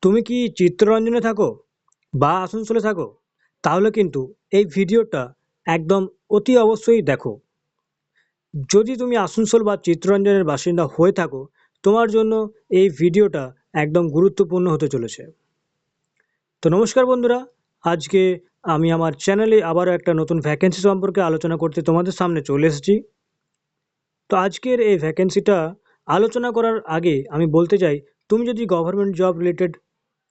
তুমি কি চিত্তরঞ্জনে থাকো বা আসানসোলে থাকো? তাহলে কিন্তু এই ভিডিওটা একদম অতি অবশ্যই দেখো। যদি তুমি আসানসোল বা চিত্তরঞ্জনের বাসিন্দা হয়ে থাকো, তোমার জন্য এই ভিডিওটা একদম গুরুত্বপূর্ণ হতে চলেছে। তো নমস্কার বন্ধুরা, আজকে আমি আমার চ্যানেলে আবারও একটা নতুন ভ্যাকেন্সি সম্পর্কে আলোচনা করতে তোমাদের সামনে চলে এসেছি। তো আজকের এই ভ্যাকেন্সিটা আলোচনা করার আগে আমি বলতে চাই, তুমি যদি গভর্নমেন্ট জব রিলেটেড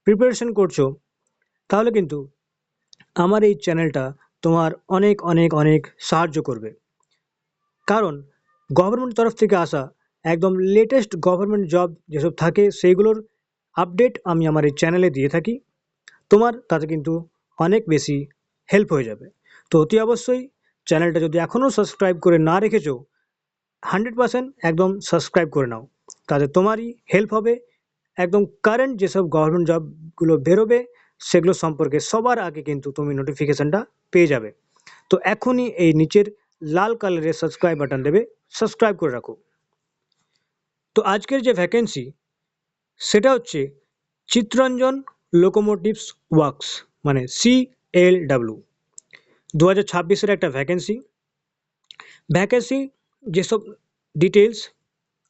প্রিপারেশন করছো, তাহলে কিন্তু আমার এই চ্যানেলটা তোমার অনেক অনেক অনেক সাহায্য করবে। কারণ গভর্নমেন্ট তরফ থেকে আসা একদম লেটেস্ট গভর্নমেন্ট জব যেসব থাকে সেইগুলোর আপডেট আমি আমার এই চ্যানেলে দিয়ে থাকি। তোমার তাতে কিন্তু অনেক বেশি হেল্প হয়ে যাবে। তো অতি অবশ্যই চ্যানেলটা যদি এখনও সাবস্ক্রাইব করে না রেখেছো, 100% একদম সাবস্ক্রাইব করে নাও। তাতে তোমারই হেল্প হবে। একদম কারেন্ট যেসব গভর্নমেন্ট জবগুলো বেরোবে সেগুলো সম্পর্কে সবার আগে কিন্তু তুমি নোটিফিকেশানটা পেয়ে যাবে। তো এখনই এই নিচের লাল কালারের সাবস্ক্রাইব বাটন দেবে, সাবস্ক্রাইব করে রাখো। তো আজকের যে ভ্যাকেন্সি সেটা হচ্ছে চিত্তরঞ্জন লোকোমোটিভস ওয়ার্কস, মানে CLW। 2026-এর একটা ভ্যাকেন্সি। ভ্যাকেন্সি যেসব ডিটেলস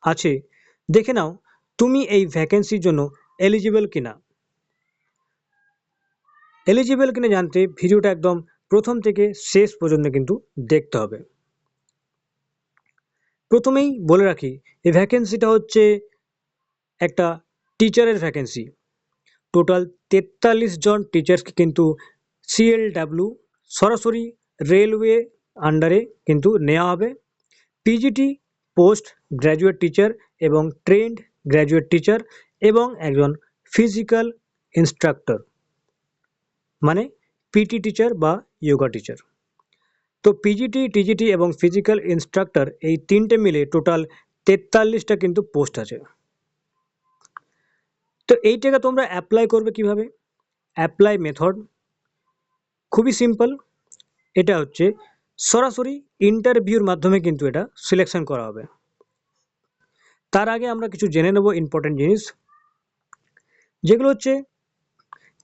আছে দেখে নাও, তুমি এই ভ্যাকেন্সির জন্য এলিজিবল কিনা। এলিজিবল কিনা জানতে ভিডিওটা একদম প্রথম থেকে শেষ পর্যন্ত কিন্তু দেখতে হবে। প্রথমেই বলে রাখি, এই ভ্যাকেন্সিটা হচ্ছে একটা টিচারের ভ্যাকেন্সি। টোটাল 43 জন টিচার্সকে কিন্তু CLW সরাসরি রেলওয়ে আন্ডারে কিন্তু নেওয়া হবে। পিজিটি পোস্ট গ্র্যাজুয়েট টিচার এবং ট্রেন্ড গ্র্যাজুয়েট টিচার এবং একজন ফিজিক্যাল ইনস্ট্রাক্টর, মানে পিটি টিচার বা যোগা টিচার। তো পিজিটি, টিজিটি এবং ফিজিক্যাল ইনস্ট্রাক্টর এই তিনটে মিলে টোটাল 43টা কিন্তু পোস্ট আছে। তো এইটাকে তোমরা অ্যাপ্লাই করবে কিভাবে? অ্যাপ্লাই মেথড খুবই সিম্পল। এটা হচ্ছে সরাসরি ইন্টারভিউর মাধ্যমে কিন্তু এটা সিলেকশন করা হবে। তার আগে আমরা কিছু জেনে নেব ইম্পর্টেন্ট জিনিস, যেগুলো হচ্ছে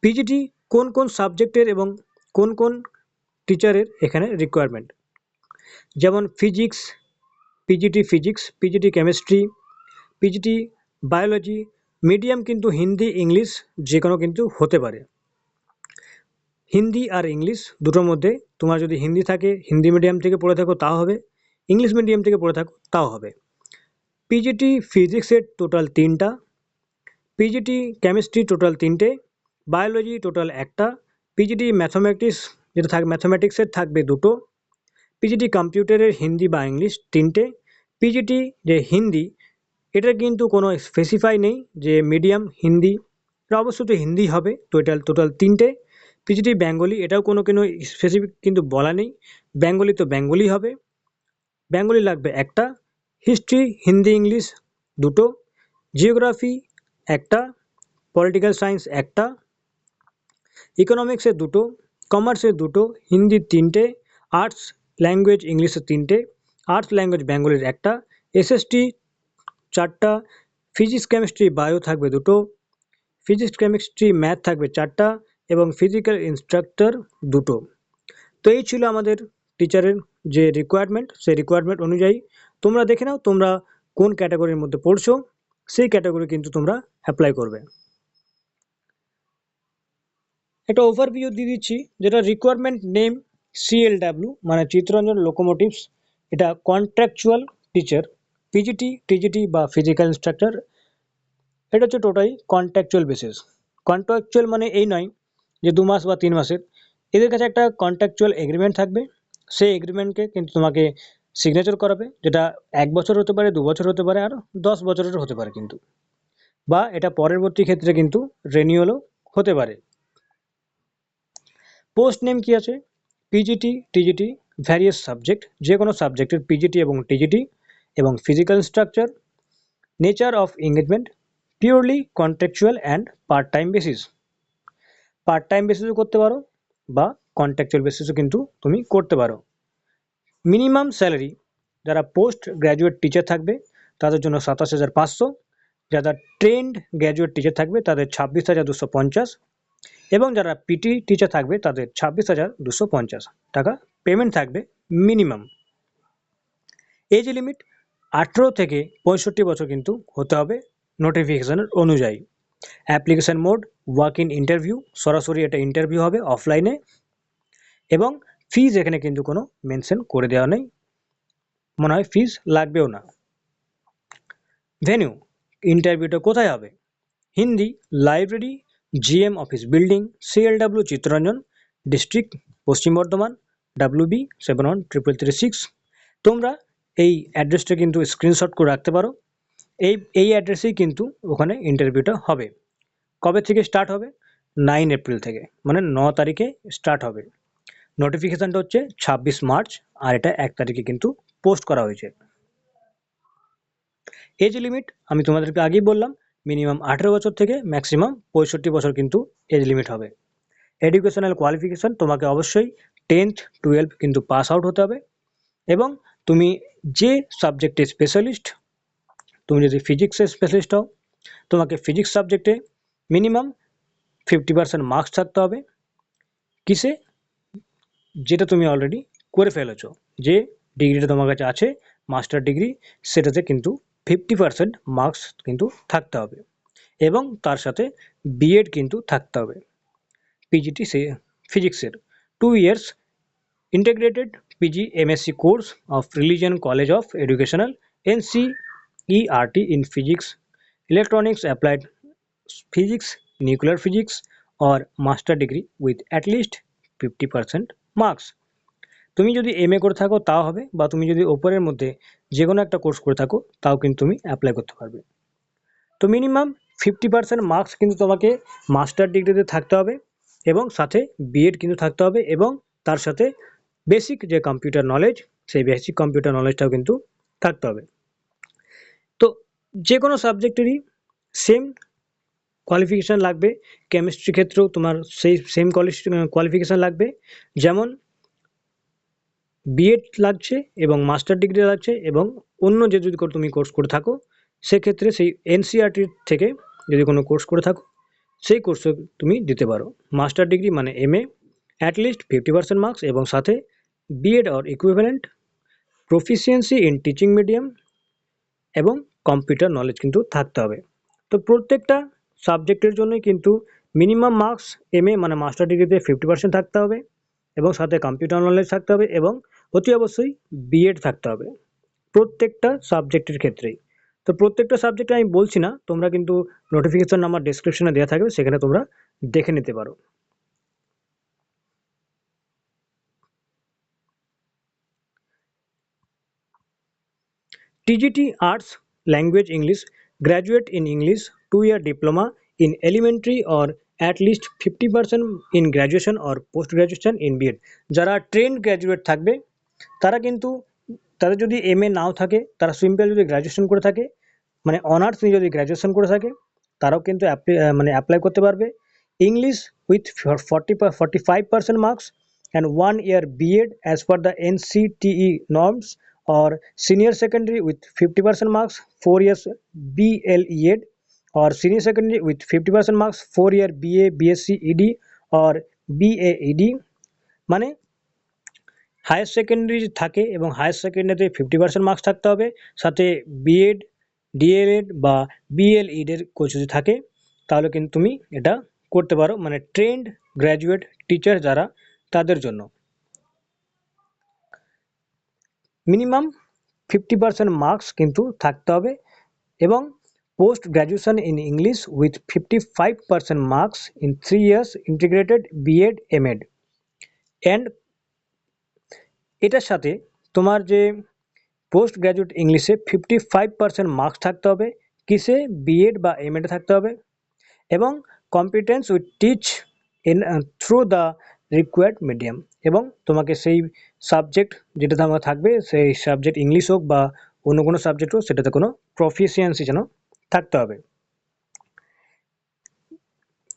পিজিটি কোন কোন সাবজেক্টের এবং কোন কোন টিচারের এখানে রিকোয়ারমেন্ট। যেমন physics, PGT chemistry, PGT biology. Medium কিন্তু হিন্দি ইংলিশ যে কোনো কিন্তু হতে পারে। হিন্দি আর ইংলিশ দুটোর মধ্যে তোমার যদি হিন্দি থাকে, হিন্দি মিডিয়াম থেকে পড়ে থাকো তাও হবে, ইংলিশ মিডিয়াম থেকে পড়ে থাকো তাও হবে। পিজিটি ফিজিক্সের টোটাল 3টা, পিজিটি কেমিস্ট্রি টোটাল 3টে, বায়োলজি টোটাল 1টা, পিজিটি ম্যাথমেটিক্স যেটা থাকবে ম্যাথমেটিক্সের থাকবে 2টো, পিজিটি কম্পিউটারের হিন্দি বা ইংলিশ 3টে, পিজিটি যে হিন্দি এটার কিন্তু কোনো স্পেসিফাই নেই যে মিডিয়াম হিন্দি, এটা অবশ্যই তো হিন্দি হবে। তো এটা টোটাল 3টে। পিজিটি বেঙ্গলি, এটাও কোনো স্পেসিফিক কিন্তু বলা নেই, বেঙ্গলি তো বেঙ্গলি হবে, বেঙ্গলি লাগবে 1টা, হিস্ট্রি হিন্দি ইংলিশ 2টো, জিওগ্রাফি 1টা, পলিটিক্যাল সায়েন্স 1টা, ইকোনমিক্সের 2টো, কমার্সের 2টো, হিন্দির 3টে, আর্টস ল্যাঙ্গুয়েজ ইংলিশের 3টে, আর্টস ল্যাঙ্গুয়েজ বেঙ্গলির 1টা, এসএসটি 4টা, ফিজিক্স কেমিস্ট্রি বায়ো থাকবে 2টো, ফিজিক্স কেমিস্ট্রি ম্যাথ থাকবে 4টা এবং ফিজিক্যাল ইনস্ট্রাক্টর 2টো। তো এই ছিল আমাদের টিচারের যে রিকোয়ারমেন্ট, সেই রিকোয়ারমেন্ট অনুযায়ী তোমরা দেখে নাও তোমরা কোন ক্যাটাগরির মধ্যে পড়ছো, সেই ক্যাটাগরি কিন্তু তোমরা অ্যাপ্লাই করবে। একটা ওভারভিউ দিয়ে দিচ্ছি, যেটা রিকোয়ারমেন্ট নেম CLW মানে চিত্তরঞ্জন লোকোমোটিভস। এটা কন্ট্রাকচুয়াল টিচার, পিজিটি টিজিটি বা ফিজিক্যাল ইনস্ট্রাক্টর। এটা হচ্ছে টোটালি কন্ট্রাকচুয়াল বেসিস। কন্ট্রাকচুয়াল মানে এই নয় যে 2 মাস বা 3 মাসের, এদের কাছে একটা কন্ট্রাকচুয়াল এগ্রিমেন্ট থাকবে। সেই এগ্রিমেন্টকে কিন্তু তোমাকে সিগনেচার করাবে, যেটা 1 বছর হতে পারে, 2 বছর হতে পারে, আর 10 বছরের হতে পারে কিন্তু, বা এটা পরবর্তী ক্ষেত্রে কিন্তু রেনিউয়ালও হতে পারে। পোস্ট নেম কি আছে? পিজিটি টিজিটি ভ্যারিয়াস সাবজেক্ট, যে কোনো সাবজেক্টের পিজিটি এবং টিজিটি, এবং physical structure. Nature of engagement purely contractual and part time basis. Part time বেসিসও করতে পারো বা কন্ট্রাকচুয়াল বেসিসও কিন্তু তুমি করতে পারো। মিনিমাম স্যালারি যারা পোস্ট গ্র্যাজুয়েট টিচার থাকবে তাদের জন্য 27,500, যারা ট্রেন্ড গ্র্যাজুয়েট টিচার থাকবে তাদের 26,250, এবং যারা পিটি টিচার থাকবে তাদের 26,250 টাকা পেমেন্ট থাকবে মিনিমাম। এজ লিমিট 18 থেকে 65 বছর কিন্তু হতে হবে নোটিফিকেশনের অনুযায়ী। Application mode walk in interview, সরাসরি এটা ইন্টারভিউ হবে অফলাইনে, এবং ফিজ এখানে কিন্তু কোনো মেনশন করে দেওয়া নেই, মনে হয় ফিজ লাগবেও না। ভেন্যু, ইন্টারভিউটা কোথায় হবে? Hindi, library, GM office building, CLW Chittaranjan, district Paschim Bardhaman, WB 713336। তোমরা এই অ্যাড্রেসটা কিন্তু স্ক্রিনশট করে রাখতে পারো। এই অ্যাড্রেসেই কিন্তু ওখানে ইন্টারভিউটা হবে। কবে থেকে স্টার্ট হবে? 9 এপ্রিল থেকে, মানে 9 তারিখে স্টার্ট হবে। নোটিফিকেশানটা হচ্ছে 26 মার্চ, আর এটা 1 তারিখে কিন্তু পোস্ট করা হয়েছে। এজ লিমিট আমি তোমাদেরকে আগেই বললাম, মিনিমাম 18 বছর থেকে ম্যাক্সিমাম 65 বছর কিন্তু এজ লিমিট হবে। এডুকেশনাল কোয়ালিফিকেশান তোমাকে অবশ্যই 10th 12 কিন্তু পাস আউট হতে হবে, এবং তুমি যে সাবজেক্টে স্পেশালিস্ট, তুমি যদি ফিজিক্সের স্পেশালিস্ট হও তোমাকে ফিজিক্স সাবজেক্টে মিনিমাম 50% মার্কস থাকতে হবে। কিসে? যেটা তুমি অলরেডি করে ফেলেছো, যে ডিগ্রিটা তোমার কাছে আছে মাস্টার ডিগ্রি, সেটাতে কিন্তু 50% মার্কস কিন্তু থাকতে হবে, এবং তার সাথে বিএড কিন্তু থাকতে হবে। পিজিটি ফিজিক্সের 2 years integrated PG MSc course of religion college of educational NCERT in physics, electronics, applied physics, nuclear physics, or master degree with at least 50% marks। তুমি যদি এমএ করে থাকো তাও হবে, বা তুমি যদি ওপরের মধ্যে যে কোনো একটা কোর্স করে থাকো তাও কিন্তু তুমি অ্যাপ্লাই করতে পারবে। তো মিনিমাম 50% মার্কস কিন্তু তোমাকে মাস্টার ডিগ্রিতে থাকতে হবে, এবং সাথে বিএড কিন্তু থাকতে হবে, এবং তার সাথে বেসিক যে কম্পিউটার নলেজ, সেই বেসিক কম্পিউটার নলেজটাও কিন্তু থাকতে হবে। তো যে কোনো সাবজেক্টেরই সেম কোয়ালিফিকেশান লাগবে। কেমিস্ট্রি ক্ষেত্রেও তোমার সেই সেম কোয়ালিফিকেশান লাগবে, যেমন বিএড লাগছে এবং মাস্টার ডিগ্রি লাগছে, এবং অন্য যে যদি তুমি কোর্স করে থাকো সেক্ষেত্রে সেই এনসিইআরটির থেকে যদি কোনো কোর্স করে থাকো সেই কোর্সে তুমি দিতে পারো। মাস্টার ডিগ্রি মানে এমএ, অ্যাটলিস্ট 50% মার্কস, এবং সাথে BEd or equivalent, proficiency in teaching medium, এবং কম্পিউটার নলেজ কিন্তু থাকতে হবে। তো প্রত্যেকটা সাবজেক্টের জন্যই কিন্তু মিনিমাম মার্কস এমএ মানে মাস্টার ডিগ্রিতে 50% থাকতে হবে, এবং সাথে কম্পিউটার নলেজ থাকতে হবে, এবং অতি অবশ্যই বিএড থাকতে হবে প্রত্যেকটা সাবজেক্টের ক্ষেত্রেই। তো প্রত্যেকটা সাবজেক্টে আমি বলছি না, তোমরা কিন্তু নোটিফিকেশন আমার ডেসক্রিপশনে দেওয়া থাকবে, সেখানে তোমরা দেখে নিতে পারো। TGT Arts Language English, graduate in English, 2-year diploma in elementary or at least 50% in graduation or post graduation in BEd। যারা ট্রেন্ড গ্র্যাজুয়েট থাকবে তারা কিন্তু, তাদের যদি এমএ নাও থাকে, তারা সিম্পল যদি গ্র্যাজুয়েশন করে থাকে, মানে অনার্স নিয়ে যদি গ্র্যাজুয়েশন করে থাকে, তারাও কিন্তু অ্যাপ্লাই করতে পারবে। English with 45% marks and 1 year BEd as per the NCTE norms, or senior secondary with 50% marks, 4 years BLEd, or senior secondary with 50% marks, 4-year BA BSc ED or BAED। মানে higher secondary থাকে, এবং higher সেকেন্ডারিতে 50% marks থাকতে হবে, সাথে B Ed, D.El.Ed বা বিএলইডের course যদি থাকে তাহলে কিন্তু তুমি এটা করতে পারো, মানে ট্রেন্ড গ্র্যাজুয়েট টিচার যারা, তাদের জন্য মিনিমাম 50% মার্কস কিন্তু থাকতে হবে, এবং post graduation in English with 55% marks in 3 years integrated BEd MEd. And এটার সাথে তোমার যে পোস্ট গ্র্যাজুয়েট ইংলিশে 55% মার্কস থাকতে হবে, কিসে? বিএড বা এমএডে থাকতে হবে, এবং competence with teach in through the required medium, এবং তোমাকে সেই সাবজেক্ট যেটাতে আমার থাকবে, সেই সাবজেক্ট ইংলিশ হোক বা অন্য কোনো সাবজেক্ট হোক, সেটাতে কোনো প্রফিসিয়েন্সি যেন থাকতে হবে।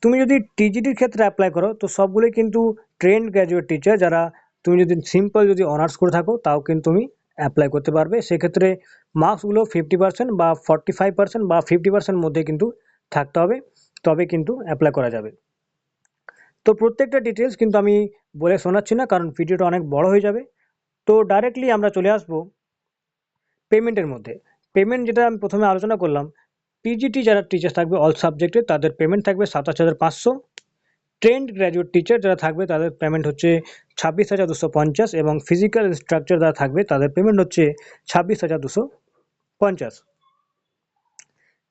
তুমি যদি টিজিটির ক্ষেত্রে অ্যাপ্লাই করো তো সবগুলোই কিন্তু ট্রেন্ড গ্র্যাজুয়েট টিচার, যারা তুমি যদি সিম্পল যদি অনার্স করে থাকো তাও কিন্তু তুমি অ্যাপ্লাই করতে পারবে। সেক্ষেত্রে মার্কসগুলো 50% বা 45% বা 50% মধ্যে কিন্তু থাকতে হবে, তবে কিন্তু অ্যাপ্লাই করা যাবে। তো প্রত্যেকটা ডিটেলস কিন্তু আমি বলে শোনাচ্ছি না, কারণ ভিডিওটা অনেক বড় হয়ে যাবে। তো ডাইরেক্টলি আমরা চলে আসবো পেমেন্টের মধ্যে। পেমেন্ট যেটা আমি প্রথমে আলোচনা করলাম, পিজিটি যারা টিচার থাকবে অল সাবজেক্টে তাদের পেমেন্ট থাকবে 27,500। ট্রেন্ড গ্র্যাজুয়েট টিচার যারা থাকবে তাদের পেমেন্ট হচ্ছে 26,250 এবং ফিজিক্যাল ইনস্ট্রাকচার যারা থাকবে তাদের পেমেন্ট হচ্ছে 26,250।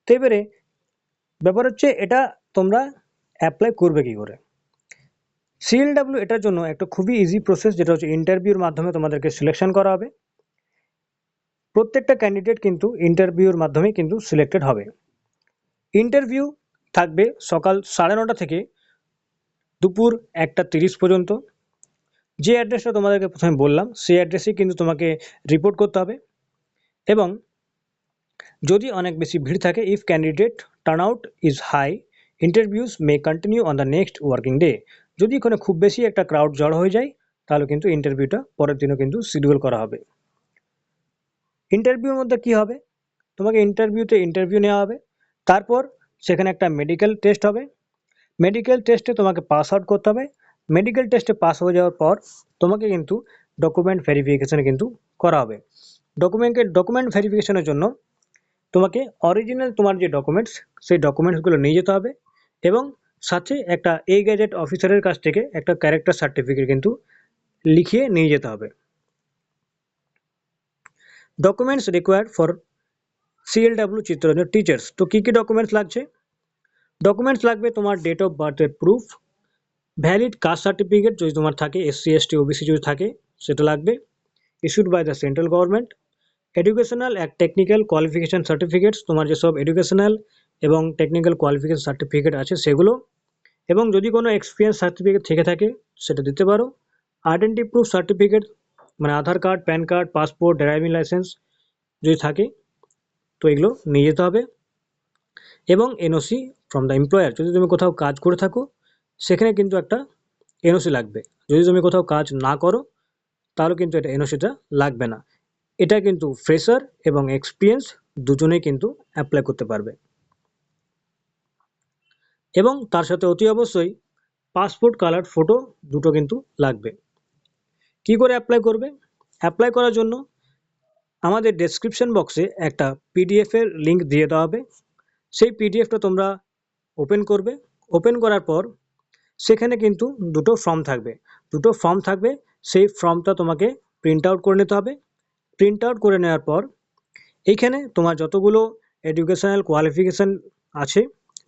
তো এবারে ব্যাপার হচ্ছে এটা তোমরা অ্যাপ্লাই করবে কী করে। সিএলডাব্লিউ এটার জন্য একটা খুবই ইজি প্রসেস, যেটা হচ্ছে ইন্টারভিউর মাধ্যমে তোমাদেরকে সিলেকশন করা হবে। প্রত্যেকটা ক্যান্ডিডেট কিন্তু ইন্টারভিউর মাধ্যমে কিন্তু সিলেক্টেড হবে। ইন্টারভিউ থাকবে সকাল 9:30 থেকে দুপুর 1:30 পর্যন্ত। যে অ্যাড্রেসটা তোমাদেরকে প্রথমে বললাম সেই অ্যাড্রেসেই কিন্তু তোমাকে রিপোর্ট করতে হবে। এবং যদি অনেক বেশি ভিড় থাকে, if candidate turn out is high, interviews may continue on the next working day. যদি এখানে খুব বেশি একটা ক্রাউড জড়ো হয়ে যায় তাহলে কিন্তু ইন্টারভিউটা পরের দিনও কিন্তু শিডিউল করা হবে। ইন্টারভিউর মধ্যে কি হবে, তোমাকে ইন্টারভিউ নেওয়া হবে, তারপর সেখানে একটা মেডিকেল টেস্ট হবে। মেডিকেল টেস্টে তোমাকে পাস আউট করতে হবে। মেডিকেল টেস্টে পাস হয়ে যাওয়ার পর তোমাকে কিন্তু ডকুমেন্ট ভেরিফিকেশন কিন্তু করা হবে। ডকুমেন্ট ভেরিফিকেশনের জন্য তোমাকে অরিজিনাল তোমার যে ডকুমেন্টস সেই ডকুমেন্টসগুলো নিয়ে যেতে হবে এবং সাথে একটা গেজেট অফিসারের কাছ থেকে একটা ক্যারেক্টার সার্টিফিকেট কিন্তু লিখিয়ে নিয়ে যেতে হবে। Documents required for CLW Chittaranjan teachers. তো কী কী ডকুমেন্টস লাগছে? ডকুমেন্টস লাগবে তোমার ডেট অফ বার্থের প্রুফ, ভ্যালিড কাস্ট সার্টিফিকেট যদি তোমার থাকে, এসসি এসটি ওবিসি যদি থাকে সেটা লাগবে, issued by the central government. Educational and technical qualification certificates, তোমার যেসব এডুকেশনাল এবং টেকনিক্যাল কোয়ালিফিকেশান সার্টিফিকেট আছে সেগুলো, এবং যদি কোনো এক্সপিরিয়েন্স সার্টিফিকেট থেকে থাকে সেটা দিতে পারো। আইডেন্টি প্রুফ সার্টিফিকেট মানে Aadhaar card, PAN card, passport, driving licence যদি থাকে তো এগুলো নিয়ে যেতে হবে। এবং এনওসি ফ্রম দ্য এমপ্লয়ার, যদি তুমি কোথাও কাজ করে থাকো সেখানে কিন্তু একটা এনওসি লাগবে। যদি তুমি কোথাও কাজ না করো তাহলে কিন্তু এটা এনওসিটা লাগবে না। এটা কিন্তু ফ্রেশার এবং এক্সপিরিয়েন্স দুজনেই কিন্তু অ্যাপ্লাই করতে পারবে। এবং তার সাথে অতি অবশ্যই পাসপোর্ট কালার ফটো দুটো কিন্তু লাগবে। কি করে অ্যাপ্লাই করবে? অ্যাপ্লাই করার জন্য আমাদের ডেসক্রিপশন বক্সে একটা পিডিএফের লিঙ্ক দিয়ে দেওয়া হবে। সেই পিডিএফটা তোমরা ওপেন করবে। ওপেন করার পর সেখানে কিন্তু দুটো ফর্ম থাকবে। সেই ফর্মটা তোমাকে প্রিন্ট আউট করে নিতে হবে। প্রিন্ট আউট করে নেওয়ার পর এইখানে তোমার যতগুলো এডুকেশনাল কোয়ালিফিকেশান আছে,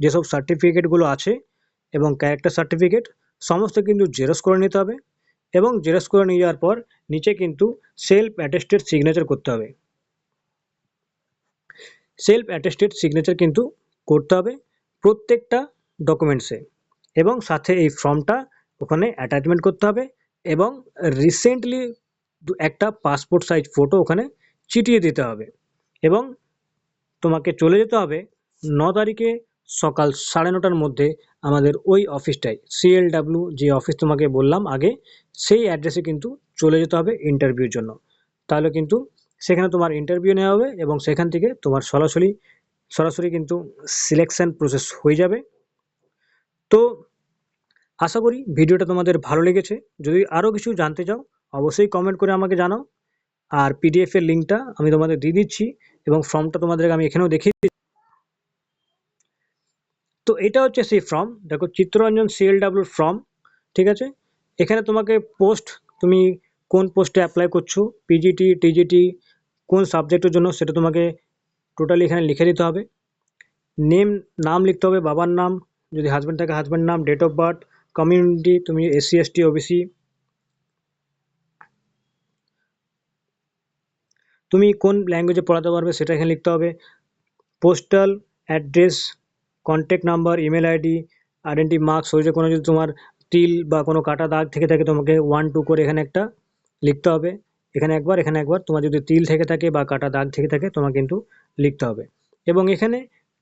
যেসব সার্টিফিকেটগুলো আছে এবং ক্যারেক্টার সার্টিফিকেট সমস্ত কিন্তু জেরক্স করে নিতে হবে। এবং জেরক্স করে নিয়ে যাওয়ার পর নিচে কিন্তু সেলফ অ্যাটেস্টেড সিগনেচার করতে হবে। সেলফ অ্যাটেস্টেড সিগনেচার কিন্তু করতে হবে প্রত্যেকটা ডকুমেন্টসে, এবং সাথে এই ফর্মটা ওখানে অ্যাটাচমেন্ট করতে হবে এবং রিসেন্টলি একটা পাসপোর্ট সাইজ ফটো ওখানে চিটিয়ে দিতে হবে। এবং তোমাকে চলে যেতে হবে 9 তারিখে সকাল 9:30টার মধ্যে আমাদের ওই অফিসটায়, সিএলডাব্লিউ যে অফিস তোমাকে বললাম আগে, সেই অ্যাড্রেসে কিন্তু চলে যেতে হবে ইন্টারভিউর জন্য। তাহলে কিন্তু সেখানে তোমার ইন্টারভিউ নেওয়া হবে এবং সেখান থেকে তোমার সরাসরি কিন্তু সিলেকশন প্রসেস হয়ে যাবে। তো আশা করি ভিডিওটা তোমাদের ভালো লেগেছে। যদি আরও কিছু জানতে চাও অবশ্যই কমেন্ট করে আমাকে জানাও। আর পিডিএফের লিঙ্কটা আমি তোমাদের দিয়ে দিচ্ছি এবং ফর্মটা তোমাদেরকে আমি এখানেও দেখিয়ে দিচ্ছি। তো এটা হচ্ছে সেই ফর্ম, দেখো চিত্তরঞ্জন সিএলডাব্লিউর ফর্ম, ঠিক আছে। এখানে তোমাকে তুমি কোন পোস্টে অ্যাপ্লাই করছো, পিজিটি, টিজিটি, কোন সাবজেক্টের জন্য সেটা তোমাকে টোটালি এখানে লিখে দিতে হবে। নাম লিখতে হবে, বাবার নাম, যদি হাজব্যান্ড থাকে হাজব্যান্ড নাম, ডেট অফ বার্থ, কমিউনিটি তুমি এসসি এসটি ওবিসি, তুমি কোন ল্যাঙ্গুয়েজে পড়াতে পারবে সেটা এখানে লিখতে হবে, postal address, contact number, email ID, identity marks, শরীরে কোনো যদি তোমার তিল বা কোনো কাটা দাগ থেকে থাকে তোমাকে 1 2 করে এখানে একটা লিখতে হবে। এখানে একবার তোমার যদি তিল থেকে থাকে বা কাটা দাগ থেকে থাকে তোমাকে কিন্তু লিখতে হবে। এবং এখানে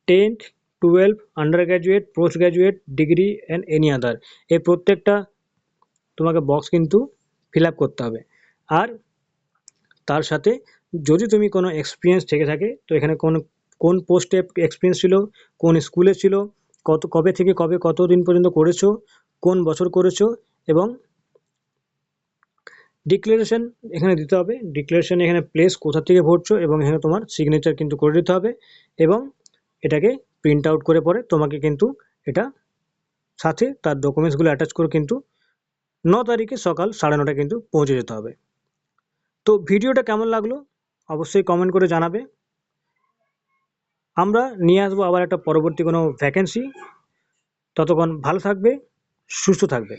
10th 12 under graduate, post graduate, degree and any other, এই প্রত্যেকটা তোমাকে বক্স কিন্তু ফিল আপ করতে হবে। আর তার সাথে যদি তুমি কোনো এক্সপিরিয়েন্স থেকে থাকে তো এখানে কোন পোস্টে এক্সপিরিয়েন্স ছিল, কোন স্কুলে ছিল, কবে থেকে কবে কতদিন পর্যন্ত করেছো, কোন বছর করেছো, এবং ডিক্লারেশন এখানে দিতে হবে। ডিক্লারেশন এখানে প্লেস কোথা থেকে ভরছো এবং এখানে তোমার সিগনেচার কিন্তু করে দিতে হবে এবং এটাকে প্রিন্ট আউট করে পরে তোমাকে কিন্তু এটা সাথে তার ডকুমেন্টসগুলো অ্যাটাচ করে কিন্তু 9 তারিখে সকাল 9:30 কিন্তু পৌঁছে যেতে হবে। তো ভিডিওটা কেমন লাগলো অবশ্যই কমেন্ট করে জানাবে। আমরা নিয়ে আসবো আবার একটা পরবর্তী কোনো ভ্যাকেন্সি। ততক্ষণ ভালো থাকবে, সুস্থ থাকবে।